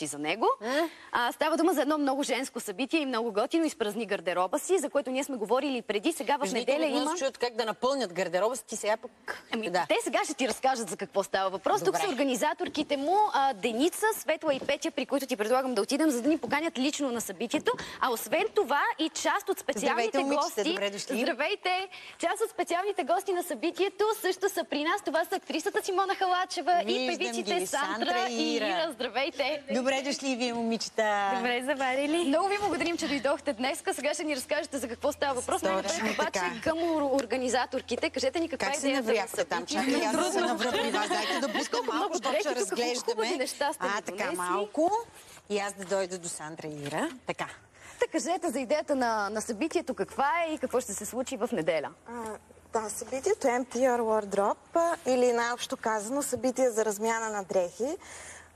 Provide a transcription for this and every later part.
за него. Става дума за едно много женско събитие и много готино, изпразни гардероба си, за което ние сме говорили преди. Сега в неделя има... чуят как да напълнят гардероба си, ти сега пък... Те сега ще ти разкажат за какво става въпрос. Добре. Тук са организаторките му Деница, Светла и Петя, при които ти предлагам да отидем, за да ни поканят лично на събитието. А освен това и част от специалните гости... Добре дошли. Здравейте! Част от специалните гости на събитието също са при нас. Това са актрисата Симона Халачева и певиците Сандра и Ира. Здравейте! Добре дошли вие, момичета! Добре заварили. Много ви благодарим, че дойдохте днес. Сега ще ни разкажете за какво става въпрос. Най-напред обаче към организаторките. Кажете ни каква е идеята на събитието. Там, чакай, аз да се навря при вас. Дайте да близко малко, защото ще разглеждаме. Така малко. И аз да дойда до Сандра и Ира. Така. Кажете за идеята на събитието, каква е и какво ще се случи в неделя. Да, събитието е Empty Your Wardrobe, или най-общо казано събитие за размяна на дрехи,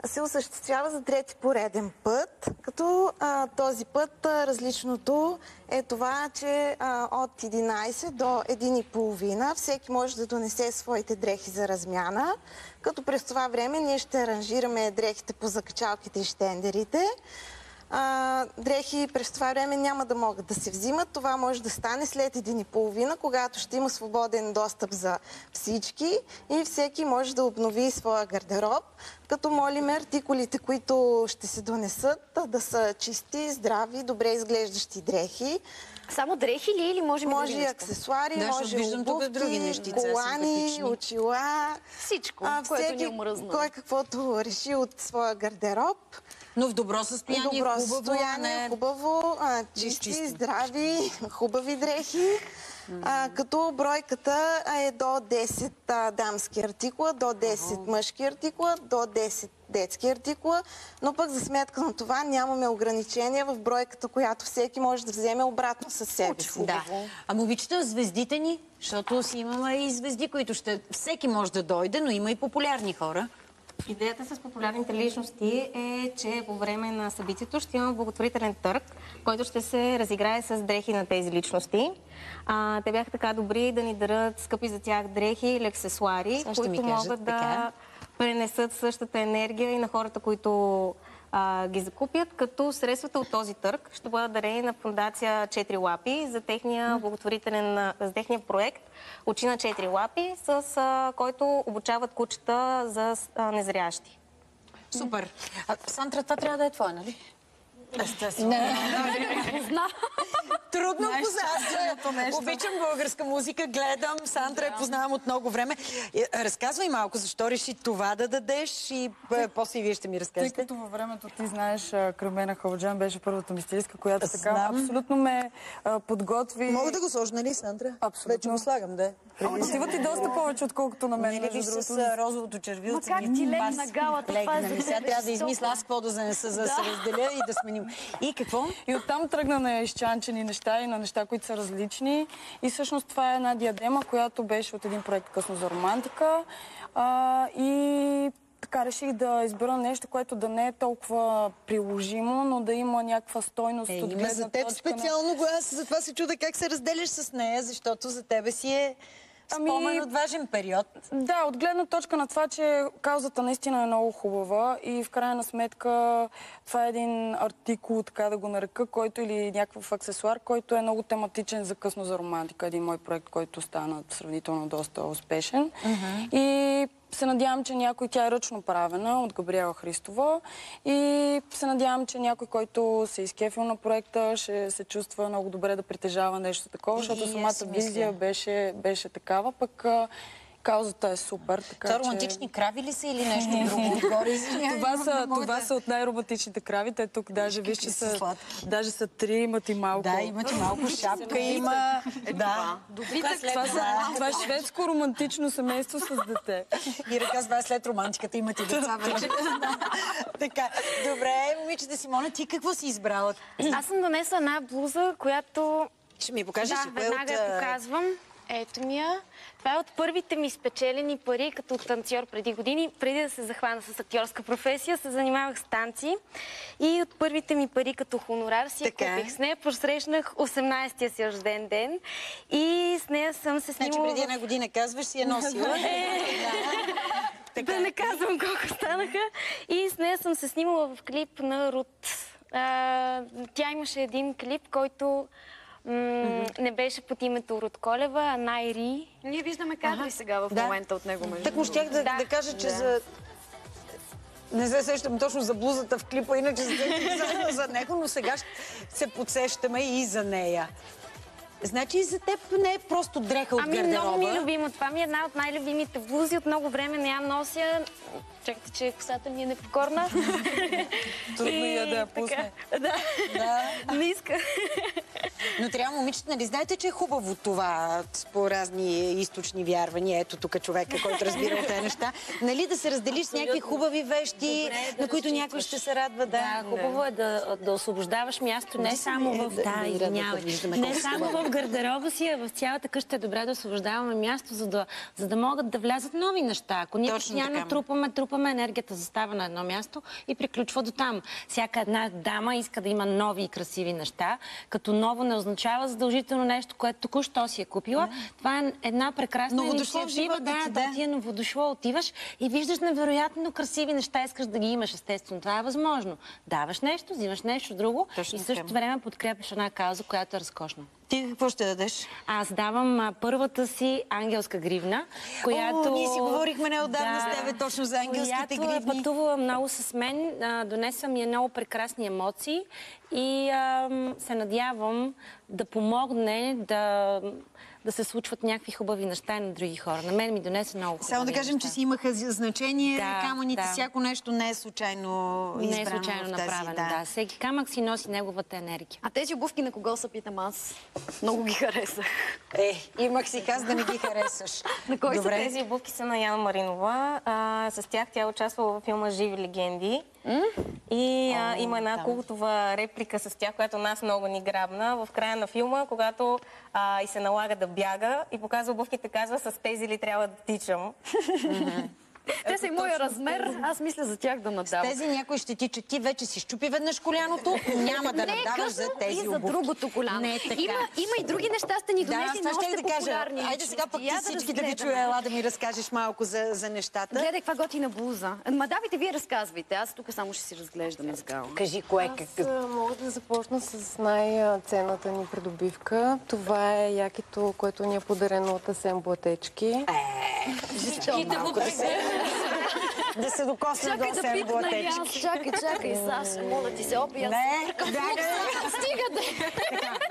се осъществява за трети пореден път, като този път различното е това, че от 11 до 1:30 всеки може да донесе своите дрехи за размяна, като през това време ние ще аранжираме дрехите по закачалките и щендерите. Дрехи през това време няма да могат да се взимат. Това може да стане след 1:30, когато ще има свободен достъп за всички и всеки може да обнови своя гардероб, като молим артикулите, които ще се донесат, да са чисти, здрави, добре изглеждащи дрехи. Само дрехи ли или може и аксесуари, може обувки, колани, очила. Всичко, което ни е омръзнало. Кой каквото реши от своя гардероб. Но в добро състояние, хубаво, чисти, здрави, хубави дрехи. Като бройката е до 10 дамски артикула, до 10 мъжки артикула, до 10 детски артикула, но пък за сметка на това нямаме ограничения в бройката, която всеки може да вземе обратно със себе си. Да. А момичета, звездите ни, защото си имаме и звезди, които всеки може да дойде, но има и популярни хора. Идеята с популярните личности е, че по време на събитието ще има благотворителен търг, който ще се разиграе с дрехи на тези личности. Те бяха така добри да ни дарят скъпи за тях дрехи или аксесуари, които могат да пренесат същата енергия и на хората, които ги закупят, като средствата от този търг ще бъдат дарени на фондация 4 лапи за техния благотворителен, за техния проект Очи на 4 лапи, с който обучават кучета за незрящи. Супер. Сандра, това трябва да е твоя, нали? Естествено. Трудно познавам. Обичам българска музика, гледам. Сандра я познавам от много време. Разказвай малко, защо реши това да дадеш и после и вие ще ми разкажете. Тъй като във времето ти знаеш, Кремена Халджан беше първата ми стилистка, която така абсолютно ме подготви. Мога да го сложа, нали, Сандра? Абсолютно. Вече го слагам, да. Отива ти доста повече, отколкото на мен. Нали с розовото червилце. Как ти легна галата, това е сега трябва да измисля аз какво да занеса, за да се разделя и да сменим. И какво? И оттам тръгна на изчанчени неща и на неща, които са различни. И всъщност това е една диадема, която беше от един проект Късно за романтика. И така реших да избера нещо, което да не е толкова приложимо, но да има някаква стойност от гледна точка. За теб специално глас, затова се чуда как се разделяш с нея, защото за тебе си е спомен от важен период. Да, от гледна точка на това, че каузата наистина е много хубава и в крайна сметка това е един артикул, така да го нарека, който или някакъв аксесуар, който е много тематичен за Късно за романтика. Един мой проект, който стана сравнително доста успешен. И се надявам, че някой, тя е ръчно правена от Габриела Христова и се надявам, че някой, който се е изкефил на проекта, ще се чувства много добре да притежава нещо такова, защото самата визия беше такава, пък каузата е супер. Това романтични крави ли са или нещо друго отгоре? Това са от най-романтичните крави. Те тук даже виж, че даже са 3, имат и малко. Да, имат и малко шапка, има. Да. Това е шведско романтично семейство с дете. И ръка с вас след романтиката имат и деца вече. Така, добре, момичета Симона, ти какво си избрала? Аз съм донесла една блуза, която... Ще ми покажеш? Да, веднага я показвам. Ето ми я. Това е от първите ми спечелени пари като танцор преди години. Преди да се захвана с актьорска професия, се занимавах с танци. И от първите ми пари като хонорар си я купих. С нея посрещнах 18-тия си рожден ден. И с нея съм се снимала... Значи преди една година казваш си я носила. Да не казвам колко станаха. И с нея съм се снимала в клип на Рут. Тя имаше един клип, който не беше под името Рут Колева, а Найри. Ние виждаме кадри сега в момента от него. Так му щях да кажа, че за... Не се сещам точно за блузата в клипа, иначе за него, но сега се подсещаме и за нея. Значи и за теб не е просто дреха от гардероба. Много ми е любимо. Това ми е една от най-любимите блузи. От много време не я нося. Чакайте, че косата ми е непокорна. Трудно я да я пусне. Да. Не иска. Но трябва, момичета, нали знаете, че е хубаво това по разни източни вярвания? Ето тук човека, който разбира от тези неща. Нали да се разделиш с някакви хубави вещи, на които някой ще се радва. Да, хубаво е да освобождаваш място не само в... Не само в гардероба си, а в цялата къща е добре да освобождаваме място, за да могат да влязат нови неща. Ако ние постоянно трупаме, енергията застава на едно място и приключва до там. Всяка една дама иска да има нови и красиви неща. Като ново не означава задължително нещо, което току-що си е купила. Това е една прекрасна инициатива. Да, ти е новодошло, отиваш и виждаш невероятно красиви неща, искаш да ги имаш, естествено. Това е възможно. Даваш нещо, взимаш нещо друго и в същото време подкрепиш една кауза, която е разкошна. Ти какво ще дадеш? Аз давам първата си ангелска гривна, която... Ние си говорихме неотдавна с тебе точно за ангелските гривни. Която е пътувала много с мен, донесва ми много прекрасни емоции и се надявам да помогне да се случват някакви хубави неща на други хора. На мен ми донесе много хубави Само да кажем, неща. че си имаха значение камъните. Всяко нещо не е случайно избрано. Не е случайно направено, да. Всеки камък си носи неговата енергия. А тези обувки на кого са, питам аз? Много ги харесах. Имах си каз да не ги харесаш. На кой са тези обувки? Са на Яна Маринова. С тях тя участвала във филма "Живи легенди". И има една култова реплика с тях, която нас много ни грабна. В края на филма, когато и се налага да бяга и показва обувките, казва: "С тези ли трябва да тичам?" Те са и моя размер, аз мисля за тях да надавам. Тези някой ще тича. Ти вече си щупи веднъж коляното, няма да надаваш за тези обувки. И за другото коляно. Не е така. Има и други неща, сте ни донесли на още популярни. Айде сега пък ти всички да ви чуя, ела да ми разкажеш малко за нещата. Гледай каква готина блуза. Ма давайте, вие разказвайте. Аз тук само ще си разглеждам мезгал. Кажи кое Аз мога да започна с най-ценната ни придобивка. Това е якито, което ни е подарено от Асен Блатечки. Да се докосна до Асен Блатечки. Чакай, Саша, моля ти се, опия. Стига де!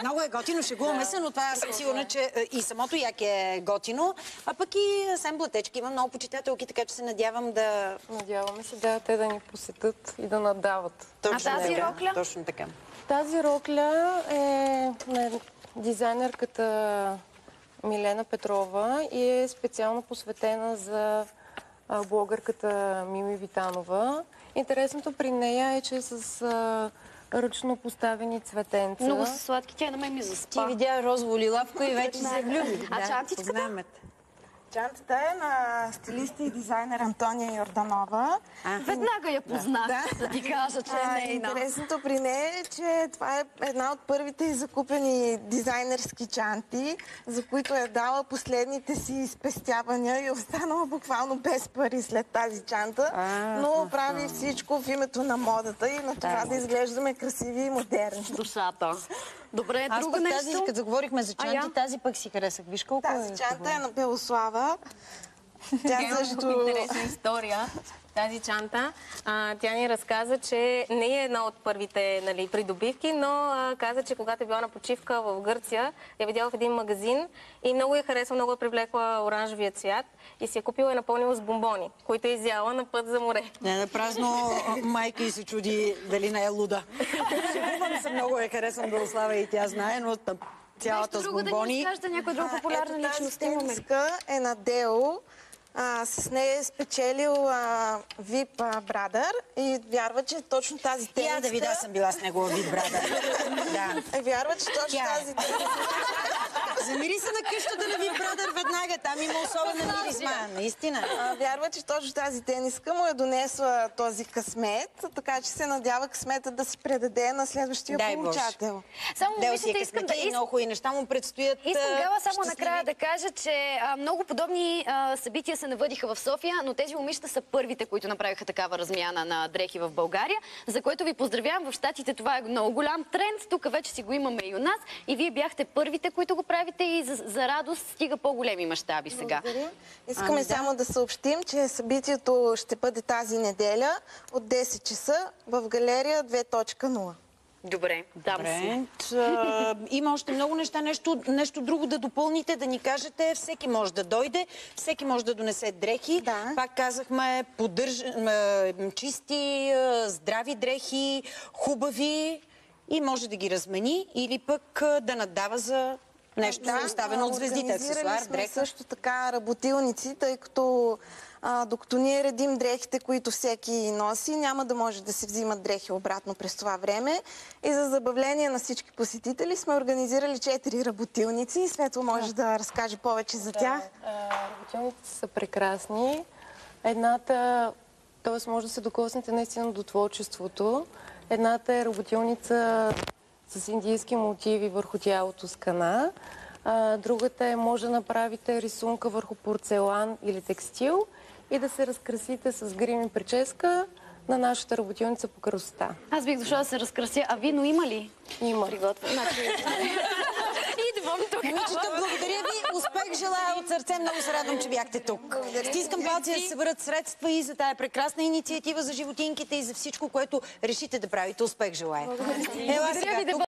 Много е готино, шегуваме се, но това съм сигурна, че и самото яке е готино, а пък и Асен Блатечки има много почитателки, така че се надявам да... Надяваме се, те да ни посетят и да надават. А тази рокля? Точно така. Тази рокля е на дизайнерката Милена Петрова и е специално посветена за блогърката Мими Витанова. Интересното при нея е, че е с ръчно поставени цветенца. Много са сладки, тя на мен ми заспа. Ти видя розово лилавко и вече се влюби. А чантичката? Чантата е на стилиста и дизайнер Антония Йорданова. Веднага я познах, да ти кажа, че е нейна. Интересното при нея е, че това е една от първите закупени дизайнерски чанти, за които е дала последните си спестявания и е останала буквално без пари след тази чанта, но прави всичко в името на модата и на това да изглеждаме красиви и модерни. Душата. Добре, аз друго пък нещо? Тази, като заговорихме за чанти, тази пък си харесах. Виж колко тази чанта е на Белослава. Тя също... интересна история. Тази чанта, тя ни разказа, че не е една от първите придобивки, но каза, че когато е била на почивка в Гърция, я видяла в един магазин и много я харесва, много я привлекла оранжевия цвят и си я купила и напълнила с бомбони, които е изяла на път за море. Не, на празно майка и се чуди дали не е луда. Шегувам се, много я харесвам Белослава и тя знае, но цялата с бомбони... Да ни изкажете някоя друга популярна личност. Тази стилистка е на Део. С нея е спечелил VIP Brother и вярва, че точно тази тениската... Я да видя, съм била с негова VIP Brother. Вярва, че точно тази тениската Замири се на къщата на Big Brother веднага. Там има особена миризма. Наистина. Вярва, че точно тази тениска му е донесла този късмет, така че се надява късмета да се предаде на следващия получател. Само Дел си момичета, е искам късмети и много хубави неща му предстоят. Искам, Гала, само щастливи. накрая да кажа, че много подобни събития се навъдиха в София, но тези момичета са първите, които направиха такава размяна на дрехи в България, за което ви поздравявам. В Щатите това е много голям тренд. Тук вече си го имаме и у нас. И вие бяхте първите, които го правите и за радост стига по-големи мащаби сега. Благодаря. Искаме само да съобщим, че събитието ще бъде тази неделя от 10 часа в галерия 2.0. Добре, дам си. Има още много неща. Нещо друго да допълните, да ни кажете. Всеки може да дойде, всеки може да донесе дрехи. Да. Пак казахме, чисти, здрави дрехи, хубави и може да ги размени или пък да наддава за нещо оставено от звездите. Аксесуар, сме дреха. също така работилници, тъй като докато ние редим дрехите, които всеки носи, няма да може да се взимат дрехи обратно през това време. И за забавление на всички посетители сме организирали 4 работилници. Светло може да разкаже повече за тях. Работилниците са прекрасни. Едната, т.е. може да се докоснете наистина до творчеството. Едната е работилница с индийски мотиви върху тялото с кана. Другата е може да направите рисунка върху порцелан или текстил и да се разкрасите с грим и прическа на нашата работилница по красота. Аз бих дошла да се разкрася. А вино има ли? Има. Приготвя. Идвам тук. Момичета, благодаря ви. Успех желая от сърце. Много се радвам, че бяхте тук. Стискам палци да се съберат средства и за тая прекрасна инициатива за животинките и за всичко, което решите да правите. Успех желая. Ела сега тук.